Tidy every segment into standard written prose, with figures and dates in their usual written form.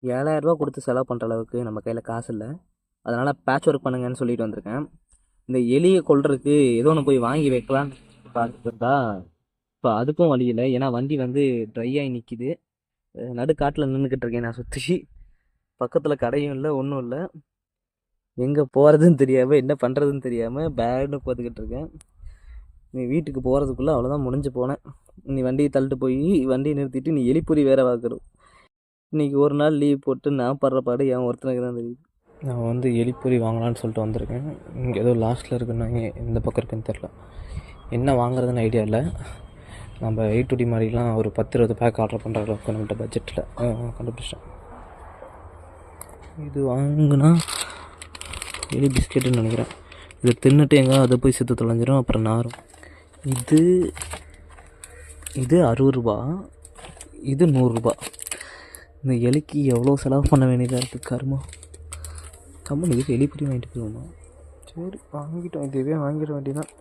ரூ. 7,000 கொடுத்து செலவு பண்ணுற அளவுக்கு நம்ம கையில் காசு இல்லை. அதனால் பேட்ச் ஒர்க் பண்ணுங்கன்னு சொல்லிட்டு வந்திருக்கேன். இந்த எலியை கொல்றதுக்கு ஏதோ ஒன்று போய் வாங்கி வைக்கலான்னு பார்த்துருந்தா இப்போ அதுக்கும் வழி இல்லை. ஏன்னா வண்டி வந்து ட்ரை ஆகி நிற்கிது. நடுக்காட்டில் நின்றுக்கிட்டு இருக்கேன் நான் சுற்றி. பக்கத்தில் கடையும் இல்லை, ஒன்றும் இல்லை. எங்கே போகிறதுன்னு தெரியாமல் என்ன பண்ணுறதுன்னு தெரியாமல் பேக்னு பார்த்துக்கிட்டு இருக்கேன். நீ வீட்டுக்கு போகிறதுக்குள்ளே அவ்வளோதான், முடிஞ்சு போனேன். நீ வண்டியை தள்ளிட்டு போய் வண்டியை நிறுத்திட்டு நீ எலிப்பொறி வேற பார்க்கணும். இன்றைக்கி ஒரு நாள் லீவ் போட்டு நான் படுற பாடு என் ஒருத்தனுக்கு தான் தெரியுது. நான் வந்து எலிப்பொறி வாங்கலான்னு சொல்லிட்டு வந்திருக்கேன். இங்கே ஏதோ லாஸ்ட்டில் இருக்குன்னா இங்கே எந்த பக்கம் இருக்குன்னு தெரில. என்ன வாங்குறதுன்னு ஐடியா இல்லை. நம்ம A2D மாதிரிலாம் ஒரு 10-20 பேக் ஆர்டர் பண்ணுற அளவுக்கு நம்மகிட்ட பட்ஜெட்டில் கண்டுபிடிச்சேன். இது வாங்கினா எலி பிஸ்கெட்டுன்னு நினைக்கிறேன். இதை தின்னுட்டு எங்கே அதை போய் செத்து தொலைஞ்சிரும், அப்புறம் நாரும். இது 60 ரூபா, இது 100 ரூபா. இந்த எலிக்கு எவ்வளோ செலவு பண்ண வேண்டியதாக இருக்குது கருமா. கம்மன் இதுக்கு எலிப்பொடி வாங்கிட்டு போயிடுவோமா? சரி வாங்கிட்டோம், இதுவே வாங்கிட வேண்டியதான்.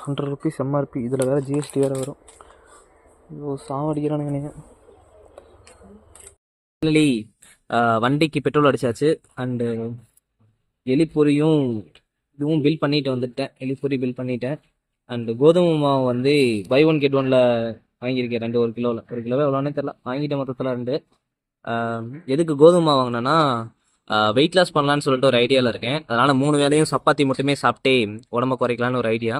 100 ருபீஸ் MRP. இதில் வேறு GST வேறு வரும். ஐயோ சாவடிக்கிறானுங்க நீங்கள். ஃபைனலி வண்டிக்கு பெட்ரோல் அடித்தாச்சு. அண்டு எலிப்பொரியும் இதுவும் பில் பண்ணிட்டு வந்துட்டேன். எலிப்பொரி பில் பண்ணிட்டேன். அண்டு கோதுமை மாவு வந்து பை 1 get 1 வாங்கியிருக்கேன். 2 1 கிலோவில். 1 கிலோவே எவ்வளோனே தெரில, வாங்கிட்டேன் மொத்தத்தில் 2. எதுக்கு கோதுமை மாவு வாங்கினேன்னா வெயிட் லாஸ் பண்ணலான்னு சொல்லிட்டு ஒரு ஐடியாவில் இருக்கேன். அதனால் 3 வேளையும் சப்பாத்தி மட்டுமே சாப்பிட்டே உடம்பை குறைக்கலான்னு ஒரு ஐடியா.